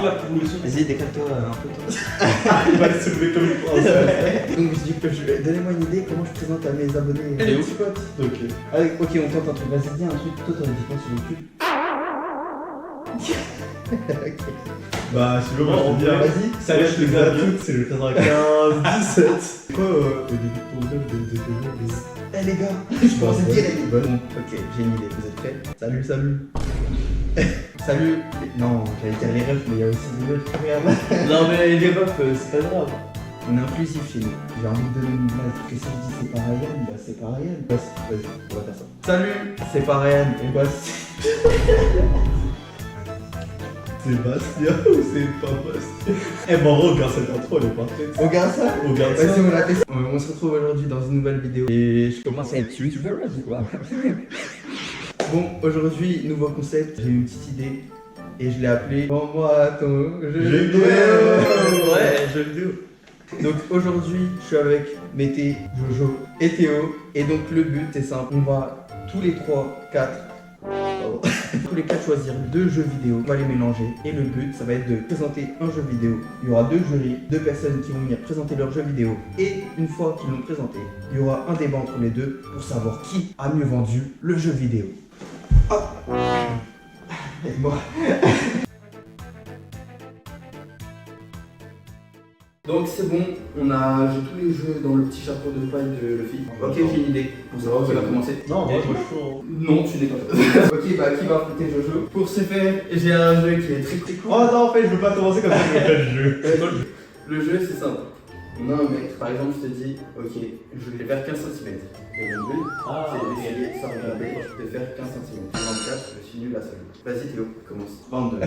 là pour le son. Vas-y, décale-toi un peu. Toi. Il va se soulever comme une princesse. Donc je dis que donnez-moi une idée comment je présente à mes abonnés. Elle est mes où? petits potes. Ok. Ok, on tente un truc. Vas-y, dis un truc. Toi, t'aurais dit quoi sur YouTube? Ok. Bah, si tu veux, moi, je te dis, Vas-y. salut les gars, toutes, c'est le 95-17. C'est quoi au début de ton vlog de Eh les gars, je pensais dire. Bon, ok, j'ai une idée. Vous êtes prêts? Salut, salut. Salut. Non, j'allais dire les refs, mais il y a aussi des meufs qui regardent. Non mais les refs, c'est pas grave. On est inclusif chez nous. J'ai envie de donner une base. Que si je dis c'est pas Ryan, bah c'est pas Ryan. Vas-y, on va faire ça. Salut, c'est pas Ryan. Et bah Sébastien ou c'est pas Bastien? Eh, bon, regarde cette intro, elle est parfaite. on regarde ça. Regarde ça. Vas-y, on l'a fait. On se retrouve aujourd'hui dans une nouvelle vidéo. Et je commence à être youtubeur. Bon, aujourd'hui, nouveau concept. J'ai eu une petite idée. Et je l'ai appelé Vends-moi ton jeu vidéo. Ouais, jeu vidéo. Donc aujourd'hui, je suis avec Mété, Jojo et Théo. Et donc le but, c'est simple. On va tous les 4 choisir 2 jeux vidéo. On va les mélanger. Et le but, ça va être de présenter un jeu vidéo. Il y aura 2 jurys, 2 personnes qui vont venir présenter leur jeu vidéo. Et une fois qu'ils l'ont présenté, il y aura un débat entre les deux pour savoir qui a mieux vendu le jeu vidéo. Hop. Et moi. Donc c'est bon, j'ai tous les jeux dans le petit chapeau de paille de Luffy. Ok, j'ai une idée. Pour savoir qui va commencer. Non, moi, je suis chaud. Non, tu n'es pas. Ok, bah qui va affronter Jojo? Pour ce faire, j'ai un jeu qui est très cool. Oh non, en fait, je veux pas commencer comme ça, je veux faire le jeu. Le jeu, c'est simple. On a un mètre, par exemple, je te dis, ok, je vais faire 15 cm. Et mon but, c'est d'essayer sans regarder, de faire 15 cm. 24, je suis nul à ça. Vas-y Théo, commence. 22.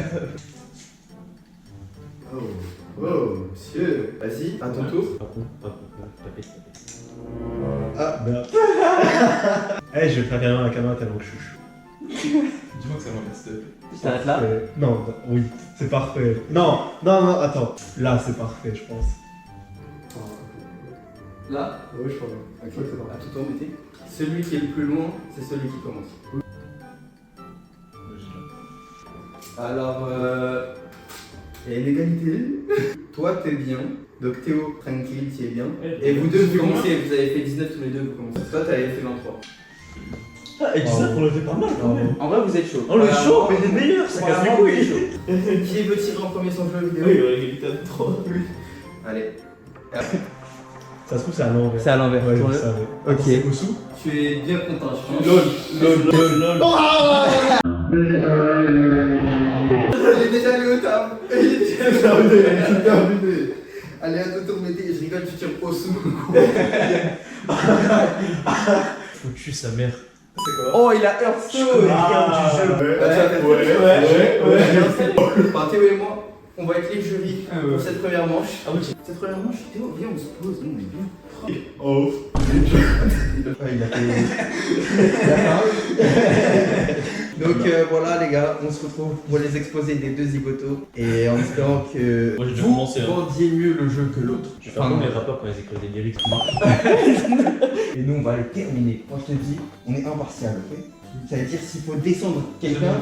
Oh, monsieur. Vas-y, à ton tour. Ah, merde. Eh, je vais faire carrément la caméra tellement que je suis chaud. Dis-moi que ça m'intéresse. Tu t'arrêtes là? Non, oui, c'est parfait. Non, attends. Là, c'est parfait, je pense. Là? Oui, je crois. Ok, c'est bon. À tout tour, mettez. Celui qui est le plus loin, c'est celui qui commence. Alors, il y a une égalité. Toi, t'es bien. Donc Théo, tranquille, tu es bien. Et vous deux, vous commencez. Vous avez fait 19 tous les deux, vous commencez. Toi, t'avais fait 23. Ah, et 19, on le fait pas mal quand même. En vrai, vous êtes chaud. On le chaud, mais les meilleurs, ça casse les couilles. Qui veut tirer en premier son jeu vidéo? Oui, égalité à 3. Oui. Allez. Ça se trouve, c'est à l'envers. C'est à l'envers. Ouais, je Tourne-le. savais. Ok. C'est Osu? Tu es bien content, je pense. LOL. Il est déjà allé au table. Il est déjà terminé. Allez, à ton tour, mettez. Je rigole, tu tires au sous. Foutu sa mère. C'est quoi? Oh, il a Hearthstone! Bah, Théo et moi, on va être les jurys pour cette première manche. Ah oui. Cette première manche, Théo, viens, on se pose. Nous, on est bien. Oh. Il a fait. Donc voilà les gars, on se retrouve pour les exposés des 2 zigotos et en espérant que Moi, j'ai déjà vous commencé, hein. vendiez mieux le jeu que l'autre. Je vais faire comme les rappeurs quand ils écrivent des lyrics. Et nous on va les terminer. Moi je te dis, on est impartial, ok? Ça veut dire s'il faut descendre quelqu'un.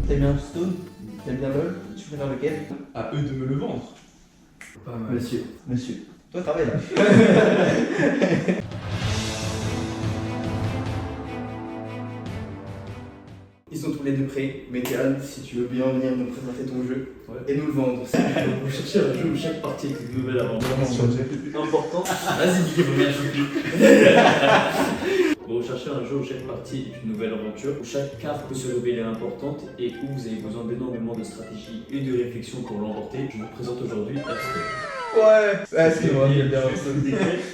T'aimes bien Stone? T'aimes bien LOL? Tu préfères lequel? À eux de me le vendre. Pas mal. Monsieur. Toi travaille là. Ils sont tous les deux prêts. Météal, si tu veux bien venir nous présenter ton jeu et nous le vendre. Vous cherchez un jeu où chaque partie est une nouvelle aventure. Important. Vas-y, dis première chose. Vous cherchez un jeu où chaque partie est une nouvelle aventure, où chaque carte peut se révéler importante et où vous avez besoin d'énormément de stratégie et de réflexion pour l'emporter. Je vous présente aujourd'hui Hearthstone. Ouais, excuse-moi, j'aime bien.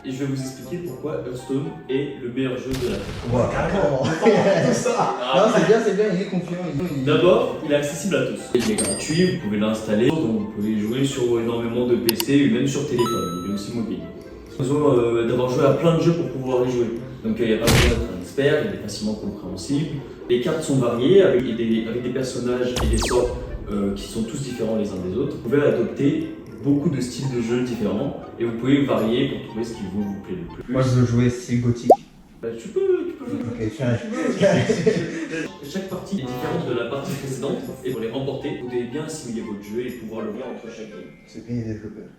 Et je vais vous expliquer pourquoi Hearthstone est le meilleur jeu de la Terre. Ouais, carrément. Non, c'est bien, il est confiant. D'abord, il est accessible à tous. Il est gratuit, vous pouvez l'installer, donc vous pouvez jouer sur énormément de PC et même sur téléphone, il est aussi mobile. Vous avez besoin d'avoir joué à plein de jeux pour pouvoir les jouer. Donc il n'y a pas besoin d'être un expert, il est facilement compréhensible. Les cartes sont variées avec des personnages et des sorts qui sont tous différents les uns des autres. Vous pouvez adopter beaucoup de styles de jeux différents et vous pouvez varier pour trouver ce qui vous plaît le plus. Moi je veux jouer style gothique. Bah, tu peux jouer. Ok, Chaque partie est différente de la partie précédente et pour les remporter, vous devez bien assimiler votre jeu et pouvoir le voir entre chaque game. C'est bien les développeurs.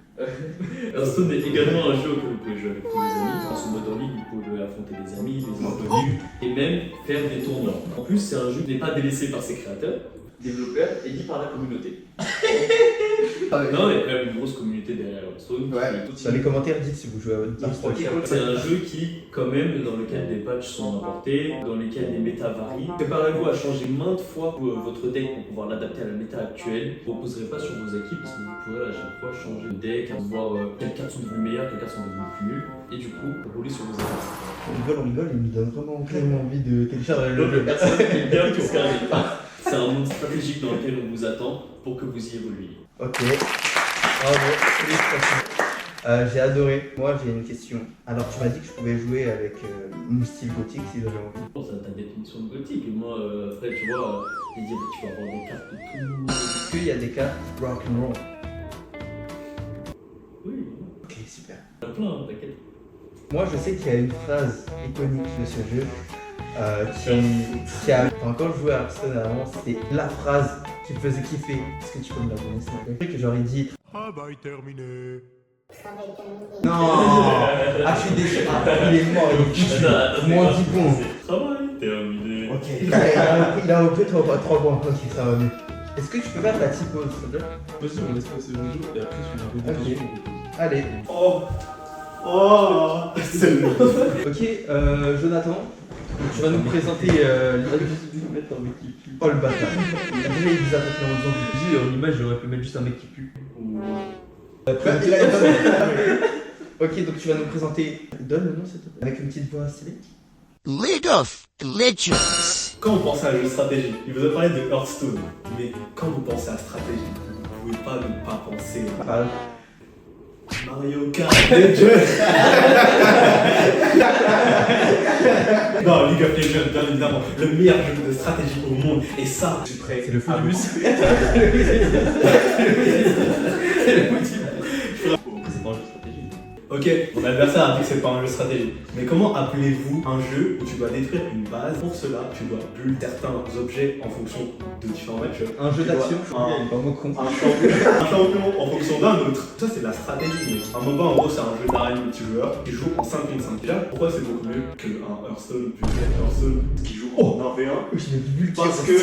Hearthstone est également un jeu que vous pouvez jouer avec tous les amis. Dans ce mode en ligne, vous pouvez affronter des amis, des inconnus et même faire des tournois. En plus, c'est un jeu qui n'est pas délaissé par ses créateurs, développeurs et dit par la communauté. Non, il y a quand même une grosse communauté derrière Hearthstone. Dans les commentaires, dites si vous jouez à votre game. C'est un jeu qui, quand même, dans lequel des patchs sont apportés, dans lesquels les méta varient. Préparez-vous à changer maintes fois votre deck pour pouvoir l'adapter à la méta actuelle. Vous ne reposerez pas sur vos acquis parce que vous pourrez à chaque fois changer de deck, voir quelles cartes sont devenues meilleures, quelles cartes sont devenues plus nulles, et du coup, rouler sur vos acquis. On rigole, il me donne vraiment clairement envie de télécharger le jeu. Personne n'est bien tout carré. C'est un monde stratégique dans lequel on vous attend pour que vous y évoluiez. Ok. Bravo, félicitations. J'ai adoré. Moi, j'ai une question. Alors, tu m'as dit que je pouvais jouer avec mon style gothique si j'avais envie. Bon, c'est ta définition de gothique. Et moi, après, tu vois, tu vas avoir des cartes de tout. Est-ce qu'il y a des cartes rock'n'roll? Oui, Ok, super. il y en a plein, t'inquiète. Moi, je sais qu'il y a une phrase iconique de ce jeu qui a. Enfin, quand je jouais à Hearthstone avant, c'était la phrase qui me faisait kiffer. Est-ce que tu peux me la donner, s'il te plaît? Que j'aurais dit. Travail terminé. Non. Ah, je suis déçu. Ah, il est mort, il est foutu. Moins 10 points. Travail terminé. Ok. Il a repris 3 points. Ok, ça va mieux. Est-ce que tu peux faire ta petite pause, s'il te plaît? Vas-y, on laisse passer le jeu et après, je fais une Ok. Allez. Oh, c'est le Ok, Jonathan, tu vas nous présenter Oh le bâtard. Déjà, il vous a fait en disant En image, j'aurais pu mettre juste un mec qui pue. Ok, donc tu vas nous présenter. Donne le nom, s'il te plaît. Avec une petite voix stylée. League of Legends. Quand vous pensez à un jeu de stratégie, il vous a parlé de Hearthstone, mais quand vous pensez à stratégie, vous ne pouvez pas ne pas penser à Mario Kart Legends. Non, League of Legends, bien évidemment, le meilleur jeu de stratégie au monde, et ça, je suis prêt. C'est le feu à du vous- bus. C'est le motif. C'est pas un jeu de stratégie. Ok, mon adversaire a dit que c'est pas un jeu de stratégie. Mais comment appelez-vous un jeu où tu dois détruire une base? Pour cela, tu dois build certains objets en fonction de différents matchs. Un jeu d'action. Un- Pas mot con. Un champion en fonction d'un autre. Ça, c'est de la stratégie. Un MOBA, en gros, c'est un jeu d'arène multijoueur qui joue en 5 contre 5. Déjà, pourquoi c'est beaucoup mieux qu'un Hearthstone, vu que Hearthstone qui joue en 1v1? Parce que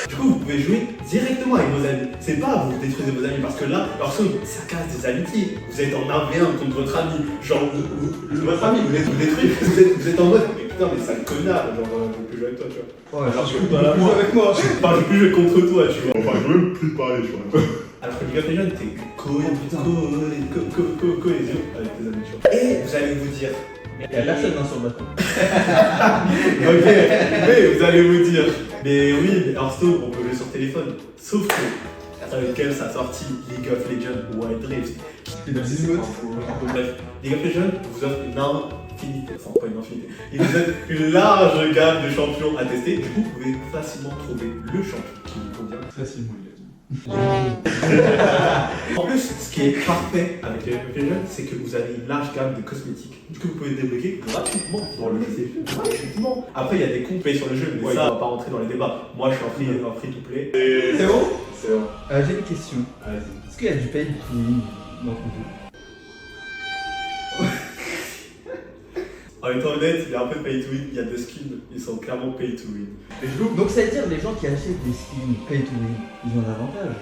du coup, vous pouvez jouer directement avec vos amis. C'est pas vous détruisez vos amis parce que là, Hearthstone, ça casse des amitiés. Vous êtes en 1v1 contre votre ami. Genre, votre ami, vous détruisez. Vous êtes en mode, mais putain, mais sale connard. Genre, je veux plus jouer avec toi, tu vois. Oh, Alors, je je peux peux pas jouer avec moi. Enfin, je veux plus jouer contre toi, tu vois. Enfin, je veux même plus parler, je crois. Alors que League of Legends, t'es cohésion avec tes amis, tu vois. Et vous allez vous dire, Il y a personne sur le bateau. ok, mais vous allez vous dire, mais oui, mais Hearthstone, on peut jouer sur téléphone. Sauf que, avec quelle ça a sorti League of Legends Wild Rift. Bref, League of Legends vous offre une infinité, enfin pas une infinité, il vous offre une large gamme de champions à tester. Du coup, vous pouvez facilement trouver le champion qui vous convient. Facilement, il a dit. En plus, ce qui est parfait avec les League of Legends, c'est que vous avez une large gamme de cosmétiques. Du coup, vous pouvez débloquer gratuitement dans le jeu. Gratuitement. Après, il y a des comptes payés sur le jeu, mais ça, on va pas rentrer dans les débats. Moi, je suis en free to play. C'est bon? C'est bon. J'ai une question. Vas-y. Est-ce qu'il y a du pay to win dans ton jeu? En étant honnête, il y a un peu de pay to win, il y a des skins, ils sont clairement pay to win. Donc ça veut dire les gens qui achètent des skins pay to win, ils ont un avantage.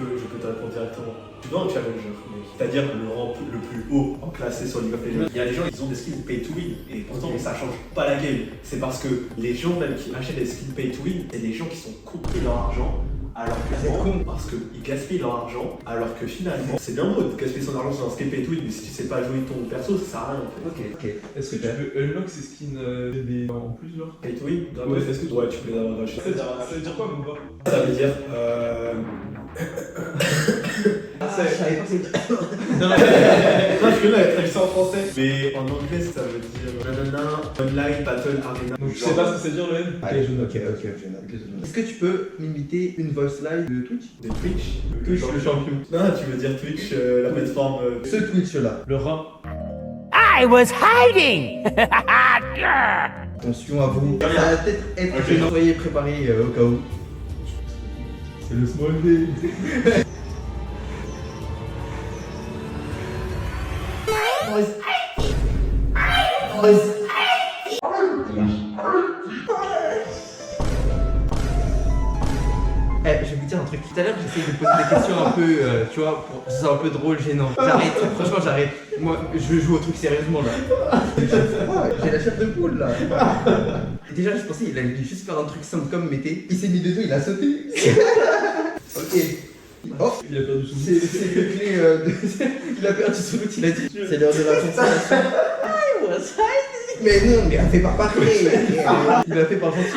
Je peux te répondre directement. Tu dois un challenger, c'est-à-dire le rang le plus haut en classé sur League of Legends. Il y a des gens qui ont des skins pay to win et pourtant ça change pas la game. C'est parce que les gens même qui achètent des skins pay to win, c'est des gens qui sont coupés leur argent. Alors que C'est con. parce qu'ils gaspillent leur argent, alors que finalement, c'est bien beau de gaspiller son argent sur un skin pay to win, mais si tu sais pas jouer ton perso, ça sert à rien en fait. Ok. Est-ce que tu peux unlock ces skins bébés en plus, genre? Pay to win, Ouais, est-ce que tu ouais, tu peux les avoir gratuits. Ça veut dire quoi, mon gars? Ça veut dire, Je savais pas que c'était. non, je connais la traduction en français, mais en anglais ça veut dire nanana, online battle arena. Donc, je sais pas ce que ça veut dire le M. Ok. Est-ce que tu peux m'imiter une voice live de Twitch? De Twitch. Twitch, le champion. Non, tu veux dire Twitch, la plateforme. Ce Twitch là. Le rat. I was hiding! Attention à vous. Ça va peut-être être gênant. Soyez préparés au cas où. C'est le small day. Je vais vous dire un truc. Tout à l'heure, j'essaye de poser des questions un peu, tu vois, pour que ce soit un peu drôle, gênant. J'arrête, franchement, j'arrête. Moi, je joue au truc sérieusement là. J'ai la chair de poule là. Et déjà, je pensais qu'il allait juste faire un truc simple comme mettez. Il s'est mis de dos, il a sauté. Ok. Oh, Il a perdu son c'est le clé il a perdu son outil, il a dit. C'est l'heure de la consolation. I was hiding. Mais non, mais il a fait par parler. Il a fait par gentil.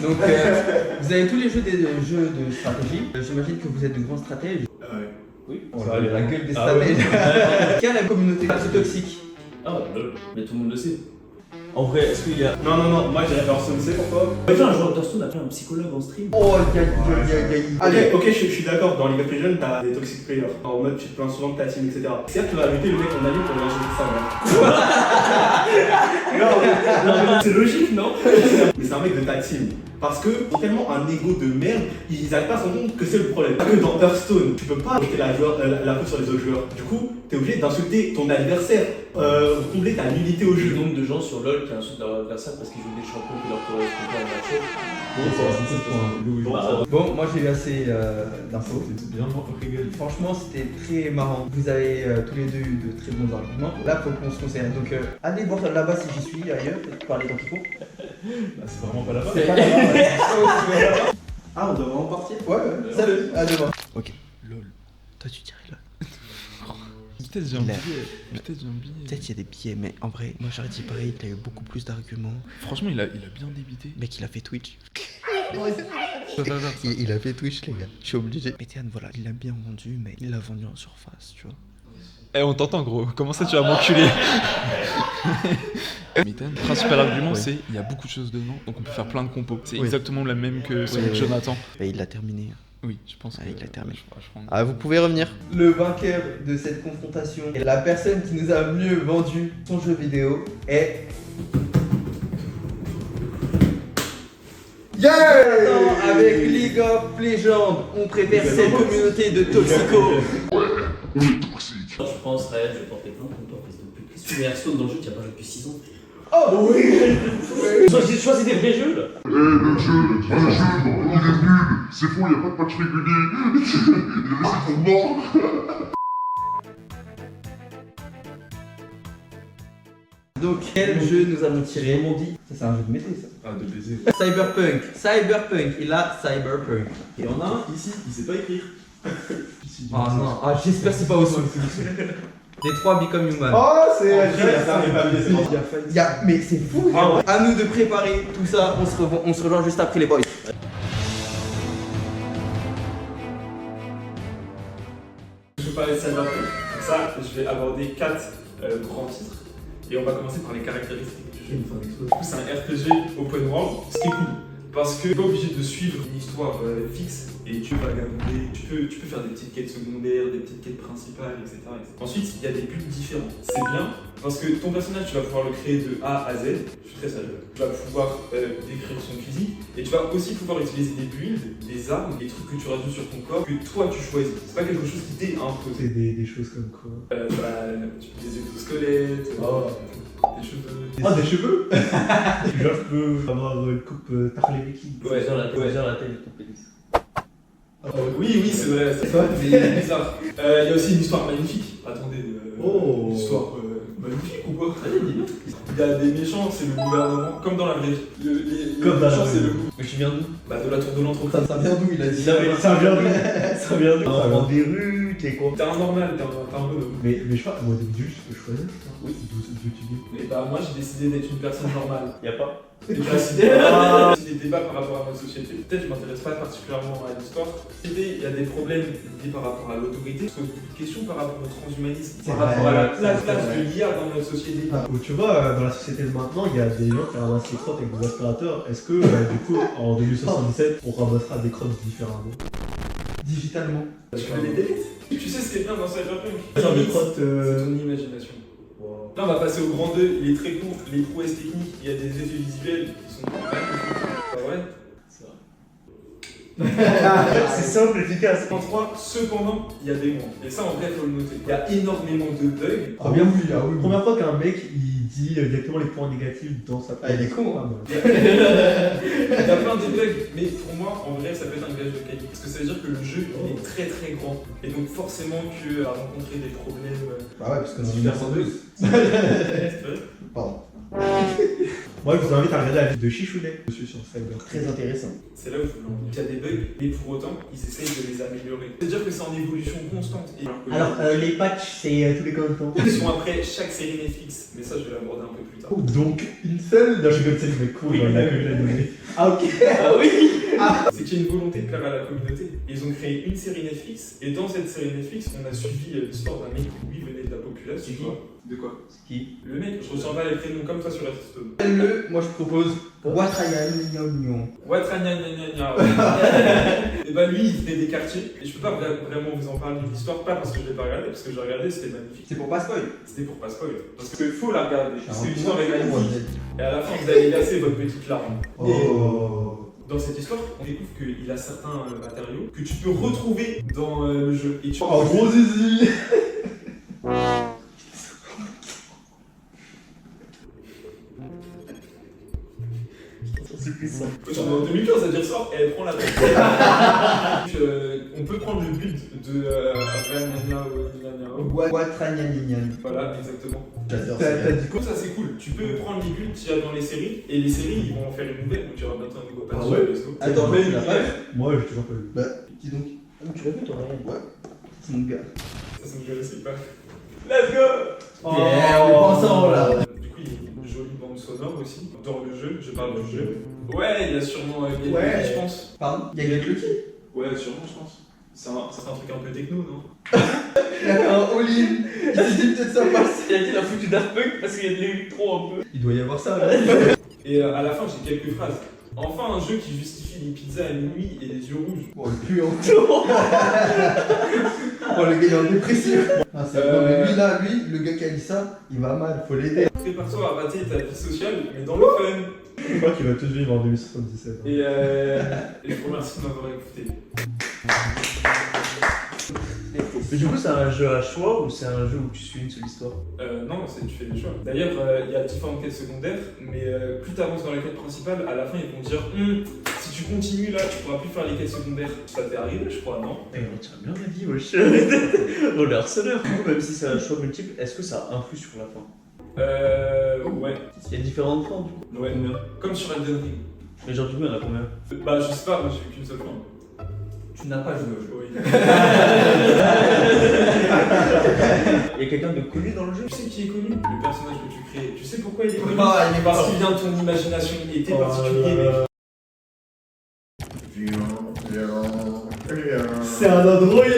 Donc, vous avez tous les jeux de stratégie. J'imagine que vous êtes de grands stratèges. Ouais. Oui. Oh là, la gueule des Ah ouais. stratèges. Quelle est la communauté la plus toxique? Ah, lol. Mais tout le monde le sait. En vrai, est-ce qu'il y a. Non, non, non, moi j'ai Hearthstone, c'est pourquoi? J'ai un joueur d'Hearthstone a fait un psychologue en stream. Oh, Allez, Ok, je suis d'accord, dans League of Legends, t'as des toxic players. En mode, tu te plains souvent de ta team, etc. Certes, tu vas ajouter le mec en allié pour manger de ça, non, C'est logique, non? mais c'est un mec de ta team. Parce que ils ont tellement un ego de merde, ils n'arrivent pas à se rendre compte que c'est le problème. Pas que dans Hearthstone, tu peux pas jeter la faute sur les autres joueurs. Du coup, t'es obligé d'insulter ton adversaire, combler ta nullité au Le jeu. nombre de gens sur LoL qui insultent leur adversaire parce qu'ils jouent des champions qui leur correspondent pas en match. Bon, moi j'ai eu assez d'infos. C'est bien rigolo. Franchement, c'était très marrant. Vous avez tous les deux eu de très bons arguments. Là, faut qu'on se concerne. Donc, allez voir là-bas si j'y suis ailleurs, peut-être parler dans Kiko. Bah, c'est vraiment pas là-bas. C'est pas là-bas, ouais. Ah, on doit vraiment partir? Ouais, ouais. Salut, à demain. Ok. Lol. Toi, tu dirais là. Peut-être j'ai un Il a- billet. Peut-être j'ai un billet. Peut-être qu'il y a des billets, mais en vrai, moi j'aurais dit pareil, il a eu beaucoup plus d'arguments. Franchement, il a bien débité. Mec, il a fait Twitch. Ça va, ça. Il a fait Twitch, les gars. Je suis obligé. Mais Théane, voilà, il l'a bien vendu, mais il l'a vendu en surface, tu vois. Eh, on t'entend, gros. Comment ça, tu vas m'enculer? Mitten, le principal argument, Ouais. c'est il y a beaucoup de choses dedans, donc on peut faire plein de compos. C'est Oui. exactement la même que celui de oui. Jonathan. Et il l'a terminé. Oui, je pense Ah, que. il a terminé. je crois- Ah, vous pouvez revenir. Le vainqueur de cette confrontation et la personne qui nous a mieux vendu son jeu vidéo est. Jonathan avec League of Legends. On préfère cette communauté de toxico. Je pense, Ryan, je vais porter plainte contre toi parce que depuis que tu mets Hearthstone dans le jeu, tu as pas joué depuis 6 ans. Oh oui. Choisis des vrais jeux là. Le jeu, il est nul. C'est faux, il n'y a pas de patch régulier. Il est laissé pour mort. Donc quel jeu nous allons tirer? Ça c'est un jeu de mété ça. Ah, de baiser. Cyberpunk, il a Cyberpunk. Et on a un ici, il sait pas écrire. Ah non, ah j'espère que c'est pas au son. Les 3 Become Human. Oh, c'est. Mais c'est fou. Ah ouais. À nous de préparer tout ça, on se rejoint juste après les boys. Je vais parler de Cyberpunk. Pour ça, je vais aborder 4 grands titres. Et on va commencer par les caractéristiques du jeu. Du coup, c'est un RPG open world, ce qui est cool. Parce que tu n'es pas obligé de suivre une histoire fixe et tu vas vagabonder. Tu peux faire des petites quêtes secondaires, des petites quêtes principales, etc. Ensuite, il y a des buts différents. C'est bien parce que ton personnage, tu vas pouvoir le créer de A à Z. Je suis très sérieux. Tu vas pouvoir décrire son physique et tu vas aussi pouvoir utiliser des builds, des armes, des trucs que tu rajoutes sur ton corps que toi tu choisis. C'est pas quelque chose qui t'est imposé. Des choses comme quoi? Des exosquelettes, des cheveux. Ah, des cheveux. Genre, je peux avoir une coupe tarlée l'équipe. Ouais, Genre la taille de ton pénis. Oui, c'est vrai, c'est bizarre. Il y a aussi une histoire magnifique. Attendez, Oh. une histoire magnifique ou quoi? Il y a des méchants, c'est le gouvernement, comme dans la vraie vie. Les Comme dans la méchants, vraie c'est vie. le Mais tu viens d'où? de la tour de l'entreprise. Ça vient d'où il a dit? Ça vient d'où? Ça vient d'où? Ça vient des rues, t'es quoi? T'es un normal, t'es un bonhomme. Mais je crois, moi, au début, je peux choisir. Oui. D'où tu viens? Et bah, moi j'ai décidé d'être une personne normale. Y'a pas. J'ai des débats par rapport à notre société. Peut-être je m'intéresse pas particulièrement à l'histoire. Il y a des problèmes liés par rapport à l'autorité. Je pose beaucoup de questions par rapport au transhumanisme, par rapport à la place de l'IA dans notre société. Tu vois, dans la société de maintenant, il y a des gens qui ramassent les crottes avec des aspirateurs. Est-ce que, du coup, en 2077, on ramassera des crottes différemment? Digitalement. Tu veux des délices? Tu sais ce qui est bien dans Cyberpunk? Genre des crottes. C'est ton imagination. Là, on va passer au grand 2. Il est très court. Les prouesses techniques, il y a des effets visuels qui sont magnifiques. Pas vrai? C'est simple, efficace. En 3, cependant, il y a des mondes. Et ça, en vrai, il faut le noter. Il y a énormément de bugs. Première Première fois qu'un mec il dit exactement les points négatifs dans sa Ah, il est con, hein. Il y a plein de bugs, mais pour moi, en vrai, ça peut être un gage de qualité. Parce que ça veut dire que le jeu, il est très très grand. Et donc, forcément, qu'il va rencontrer des problèmes. Bah ouais, parce que dans Super 1912. C'est vrai. Pardon. Moi, je vous invite à regarder la vidéo de Chichounet dessus sur Cyber. Très intéressant. C'est là où je voulais en venir. Il y a des bugs, mais pour autant, ils essayent de les améliorer. C'est-à-dire que c'est en évolution constante. Et Alors, les patchs, c'est tous les combien de temps? ils sont après chaque série Netflix, mais ça, je vais l'aborder un peu plus tard. Donc, une seule. Non, je rigole, c'est le mec cool, il a que je l'ai donné. Ah, ok. Ah oui. C'est qu'il y a une volonté de plaire à la communauté. Ils ont créé une série Netflix, et dans cette série Netflix, on a suivi l'histoire d'un mec qui, lui, venait de la populace. C'est qui? De quoi? Qui? Le mec, je retiens pas les prénoms comme toi sur la Stone. Moi, je propose Watrayan Nyon. Watrania gna gna gna. Et bah lui, il venait des quartiers, et je peux pas vraiment vous en parler de l'histoire, pas parce que je l'ai pas regardé, parce que j'ai regardé, c'était magnifique. C'est pour pas spoil. C'était pour pas spoil. Parce qu'il faut la regarder. Parce que l'histoire est magnifique. Et à la fin, vous allez lasser votre petite larme. Oh. Dans cette histoire, on découvre qu'il a certains matériaux que tu peux retrouver dans le jeu. Et tu Oh, gros zizi. C'est puissant. En 2015, ça veut dire ça, et elle prend la tête. Donc, on peut prendre le build de Watrayan Nyon. Voilà, exactement. J'adore T'as ça. dit Du coup, ça c'est cool. Tu peux prendre les builds qu'il y a dans les séries, et les séries, ils vont en faire une nouvelle, donc tu auras bientôt un nouveau patch Ah sur ouais. le réseau. Attends, Mais tu l'as pas vu? Moi, j'ai toujours pas vu. Bah, dis donc. Ah, tu l'as vu toi, Ryan? Ouais. C'est mon gars. Ça, ça me connaissait pas. Let's go! On est pas ensemble là. Du coup, il y a une jolie bande sonore aussi. Dans le jeu, je parle du jeu. Ouais, il y a sûrement Gaël Ouais. Lucky, je pense. Pardon? Il y a Greg Lucky. Ouais, sûrement, je pense. C'est un truc un peu techno, non? Il a fait un all-in. Il s'est dit peut-être ça passe. Il a dit qu'il a foutu Daft Punk parce qu'il y a de l'électro un peu. Il doit y avoir ça là. Et à la fin, j'ai quelques phrases. Enfin, un jeu qui justifie les pizzas à minuit et les yeux rouges. Oh, le puant. Oh, le gars, il est en dépression. Ah, c'est bon, mais lui, là, le gars qui a dit ça, il va mal, faut l'aider. Prépare-toi à rater ta vie sociale, mais dans le fun. Je crois qu'il va tous vivre en 2077. Et je vous remercie de m'avoir écouté. Mais du coup, c'est un jeu à choix ou c'est un jeu où tu suis une seule histoire? Non, tu fais des choix. D'ailleurs, il y a différentes quêtes secondaires, mais plus tu avances dans la quête principale, à la fin, ils vont te dire si tu continues là, tu pourras plus faire les quêtes secondaires. Ça t'est arrivé, je crois, non? Il retient bien la vie, wesh. On est harceleur. Du coup, même si c'est un choix multiple, est-ce que ça influe sur la fin? Ouais. Il y a différentes fins du coup. Ouais, comme sur Elden Ring. Mais genre, du coup, il y en a combien? Bah, je sais pas, moi j'ai vu qu'une seule fois. Tu n'as pas joué au jeu. Oui. Il y a quelqu'un de connu dans le jeu? Tu sais qui est connu? Le personnage que tu crées. Tu sais pourquoi il est connu? Ah, il est Parce qu'il vient de ton imagination. Il était particulier, mec. C'est un androïde.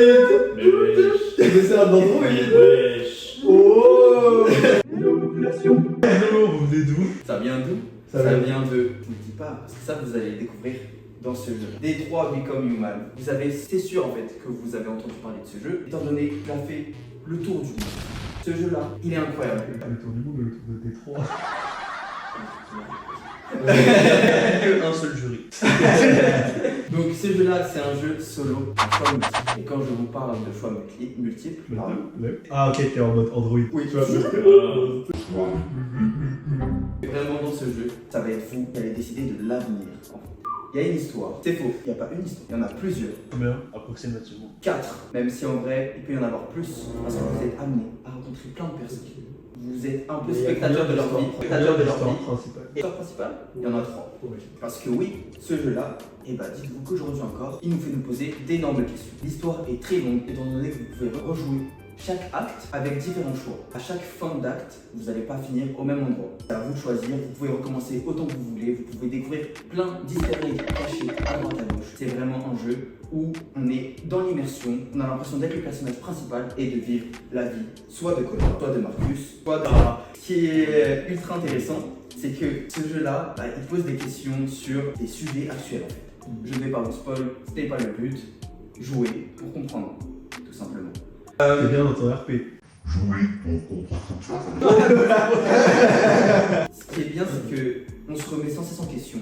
Mais wesh. C'est un androïde. Mais wesh. Oh. Vous venez d'où? Ça vient d'où? Ça Ça vient- vient de... Je vous le dis pas, parce que ça vous allez le découvrir dans ce jeu. Détroit Become Human. Vous avez, c'est sûr en fait que vous avez entendu parler de ce jeu, étant donné qu'il a fait le tour du monde. Ce jeu-là, il est incroyable. Pas le tour du monde, mais le tour de Détroit. Un seul jury. Donc ce jeu-là, c'est un jeu solo à choix multiples. Et quand je vous parle de choix multiples, pardon, Ah, ok, t'es en mode Android. oui, Tu vois, parce que- vraiment dans ce jeu, ça va être vous qui allez décider de l'avenir. En fait. Il y a une histoire. C'est faux, il n'y a pas une histoire, il y en a plusieurs. Combien? Approximativement. 4, même si en vrai, il peut y en avoir plus, parce que vous êtes amené à rencontrer plein de personnes. Vous êtes un peu spectateur de leur vie. Spectateur de leur vie. principale. L'histoire principale, il y en a 3. Parce que oui, ce jeu-là, et bah dites-vous qu'aujourd'hui encore, il nous fait nous poser d'énormes questions. L'histoire est très longue, étant donné que vous pouvez rejouer chaque acte avec différents choix. À chaque fin d'acte, vous n'allez pas finir au même endroit. C'est à vous de choisir, vous pouvez recommencer autant que vous voulez, vous pouvez découvrir plein d'easter eggs cachés à droite à gauche. C'est vraiment un jeu où on est dans l'immersion, on a l'impression d'être le personnage principal et de vivre la vie soit de Connor, soit de Marcus, soit de... Ce qui est ultra intéressant, c'est que ce jeu-là, bah, il pose des questions sur des sujets actuels en fait. Je ne vais pas vous spoil, ce n'est pas le but. Jouer pour comprendre, tout simplement. T'es bien dans ton RP. jouer pour comprendre. Ce qui est bien, c'est que on se remet sans cesse en question.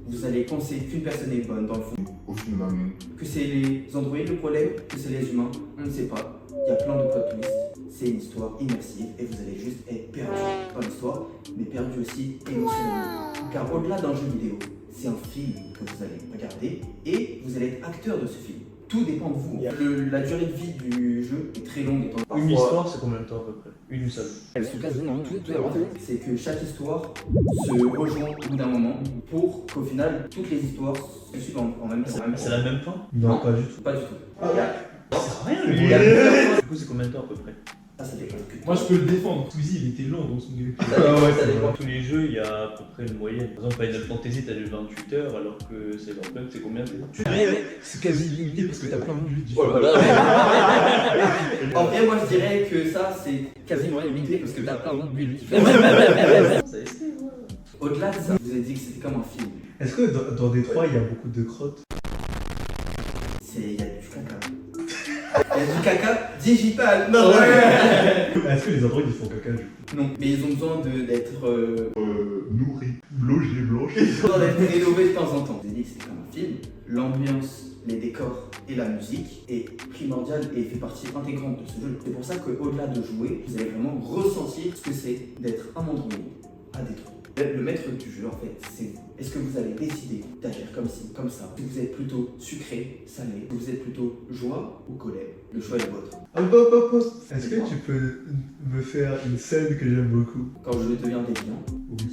Vous allez penser qu'une personne est bonne dans le fond, Au final, que c'est les androïdes le problème, que c'est les humains, on ne sait pas. Il y a plein de plot twists. C'est une histoire immersive et vous allez juste être perdu dans l'histoire, mais perdu aussi émotionnellement. Car au-delà d'un jeu vidéo, c'est un film que vous allez regarder et vous allez être acteur de ce film. Tout dépend de vous. La durée de vie du jeu est très longue. Étant Une parfois- histoire, c'est combien de temps à peu près? Une seule. C'est que chaque histoire se rejoint au bout d'un moment pour qu'au final, toutes les histoires se suivent en même temps. C'est la même fin? Non, pas du tout. Pas du tout. C'est rien, lui. Il y a plusieurs- Du coup, c'est combien de temps à peu près? Ça dépend que Moi, je peux le défendre. Squeezie, il était lent dans son gameplay. Ça dépend, ouais, ça c'est dépend. Dans tous les jeux, il y a à peu près une moyenne. Par exemple, Final Fantasy, t'as du 28 heures, alors que Cyberpunk, c'est combien déjà? C'est quasi limité parce que t'as plein de buts Oh différents. là là. En vrai, moi je dirais que ça c'est quasiment limité parce que t'as plein de buts. Ça esquive, ouais. Au-delà de ça, je vous ai dit que c'était comme un film. Est-ce que dans Détroit, il y a beaucoup de crottes? Il y a du caca. Il y a du caca digital. Non, Est-ce que les androïdes ils font caca du coup? non, mais ils ont besoin d'être nourri, logé, blanchi. rénovés de temps en temps. Je vous ai dit que c'était comme un film. L'ambiance, les décors et la musique est primordiale et fait partie intégrante de ce jeu. C'est pour ça qu'au-delà de jouer, vous allez vraiment ressentir ce que c'est d'être un androïde à Détroit. Le maître du jeu, en fait, c'est vous. Est-ce que vous allez décider d'agir comme ci, comme ça? Est-ce que vous êtes plutôt sucré, salé? Est-ce que vous êtes plutôt joie ou colère? Le choix est vôtre. Est-ce que tu peux me faire une scène que j'aime beaucoup? Quand je deviens déviant, Oui.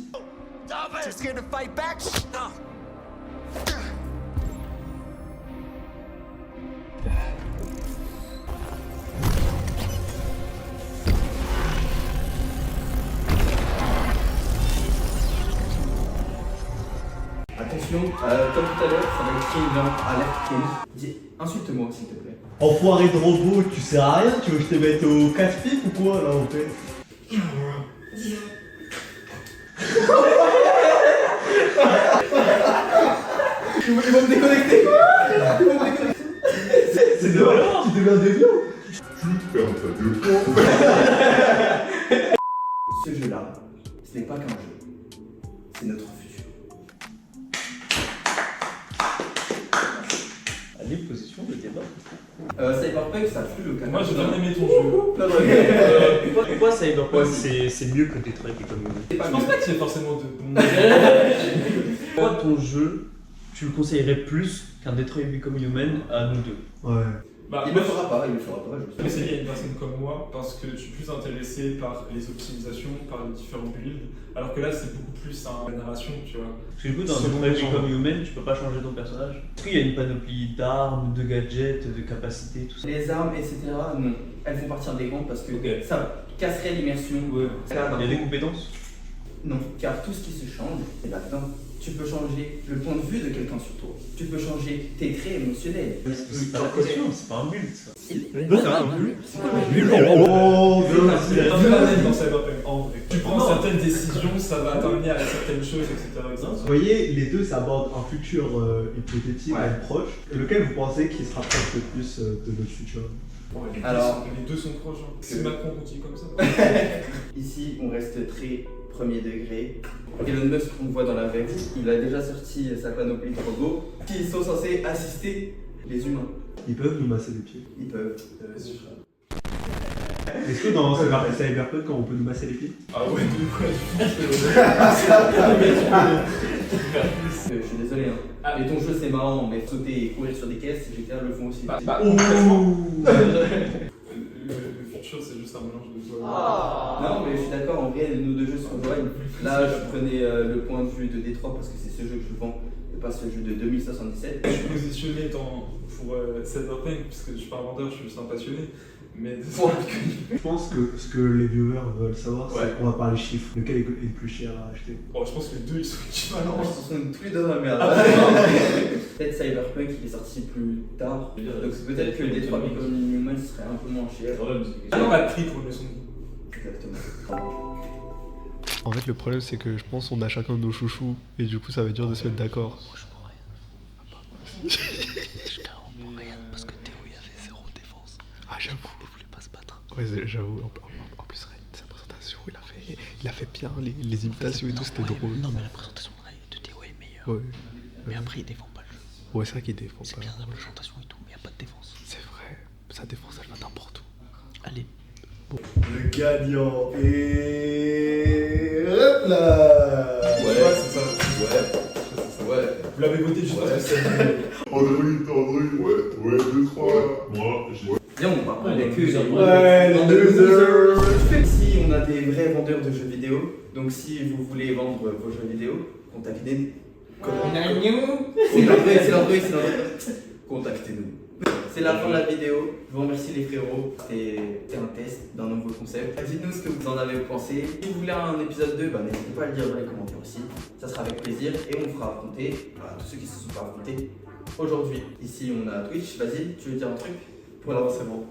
Too scared to fight back? No. attention, comme tout à l'heure, ça va être une alerte Kenny. Dis, insulte-moi s'il te plaît. Enfoiré de robot, tu sers à rien, tu veux que je te mette au casse-pipe ou quoi là en fait? Ils vont me déconnecter. Ils vont me déconnecter. C'est de alors, tu deviens déviant. Ferme ta gueule. Ce jeu-là, ce n'est pas qu'un jeu. C'est notre futur. Allez, position de débat. Cyberpunk, ça pue le caca. Moi, j'ai bien aimé ton jeu. Pas vrai. Pourquoi Cyberpunk Ouais, c'est mieux que Detroit Become Human? C'est pas Je pense mieux. pas qu'il y ait forcément de. Pourquoi ton jeu, tu le conseillerais plus qu'un Detroit Become Human à nous deux? Ouais. Bah, Il moi, le fera pas, il le fera pas. je vais essayer à une personne comme moi parce que je suis plus intéressé par les optimisations, par les différents builds, alors que là c'est beaucoup plus la narration, tu vois. Parce que du coup, dans Selon Detroit les gens. Become Human, tu peux pas changer ton personnage. Est-ce qu'il y a une panoplie d'armes, de gadgets, de capacités, tout ça? Les armes, etc., non. Elles font partie intégrante parce que Ok. ça casserait l'immersion. Il y a des compétences? Non, car tout ce qui se change, c'est là-dedans. Tu peux changer le point de vue de quelqu'un sur toi. Tu peux changer tes traits émotionnels. C'est pas la question, c'est pas un build ça. Oh, C'est un peu la même dans Cyberpunk, en vrai. Tu prends certaines décisions, ça va t'amener à certaines choses, etc. Vous voyez, les deux ça aborde un futur hypothétique Ouais. et proche. Lequel vous pensez qui se rapproche le plus de notre futur? Alors- les deux sont proches. Hein. Si Macron continue comme ça. Ici, on reste très premier degré. Elon Musk, on le voit dans la veille, il a déjà sorti sa panoplie de robots qui sont censés assister les humains. Ils peuvent nous masser les pieds. Ils peuvent. Est-ce que dans Cyberpunk, quand on peut nous masser les pieds? Ah ouais, du coup, Je suis désolé, hein. Ah. Mais ton jeu c'est marrant, mais sauter et courir sur des caisses, GTA le font aussi. le futur, c'est juste un mélange de tout. Non, mais je suis d'accord, en vrai, nos deux jeux se rejoignent. Là, je prenais le point de vue de Détroit parce que c'est ce jeu que je vends et pas ce jeu de 2077. Je suis positionné pour Cyberpunk, puisque je suis pas un vendeur, je suis juste un passionné. Mais Je pense que ce que les viewers veulent savoir, Ouais. c'est qu'on va parler chiffres. Lequel est le plus cher à acheter? oh, je pense que les deux ils sont équivalents. Non, ils sont tous les deux dans la merde. Peut-être Cyberpunk il est sorti plus tard. Donc peut-être que Détroit Become Human serait un peu moins cher. Ah non, pas de prix pour une leçon. Exactement. En fait, le problème, c'est que je pense qu'on a chacun nos chouchous, et du coup, ça va être dur de se mettre d'accord. Parce que Théo, il avait zéro défense. Ah, j'avoue. Il voulait pas se battre. Ouais, j'avoue. il a fait bien les imitations et tout, c'était drôle. Non, mais la présentation de Théo est meilleure. Ouais. Mais après, il défend pas le jeu. Ouais, c'est vrai qu'il défend C'est pas. bien la présentation et tout, mais il n'y a pas de défense. C'est vrai. Sa défense, elle va n'importe où. Allez. Le gagnant est... Hop là. Ouais, c'est ça. Ouais. Vous l'avez voté juste parce que c'est. André, ouais, 2-3. Moi, j'ai. Viens, on va prendre les Ouais, queues. les losers. Ici, on a des vrais vendeurs de jeux vidéo. Donc, si vous voulez vendre vos jeux vidéo, contactez-nous. C'est l'Android. Contactez-nous. C'est la fin de la vidéo. Je vous remercie les frérots. C'était un test d'un nouveau concept. Dites-nous ce que vous en avez pensé. Si vous voulez un épisode 2, n'hésitez pas à le dire dans les commentaires aussi. Ça sera avec plaisir. Et on fera affronter tous ceux qui se sont pas affrontés aujourd'hui. Ici, on a Twitch. Vas-y, tu veux dire un truc? Voilà, c'est bon.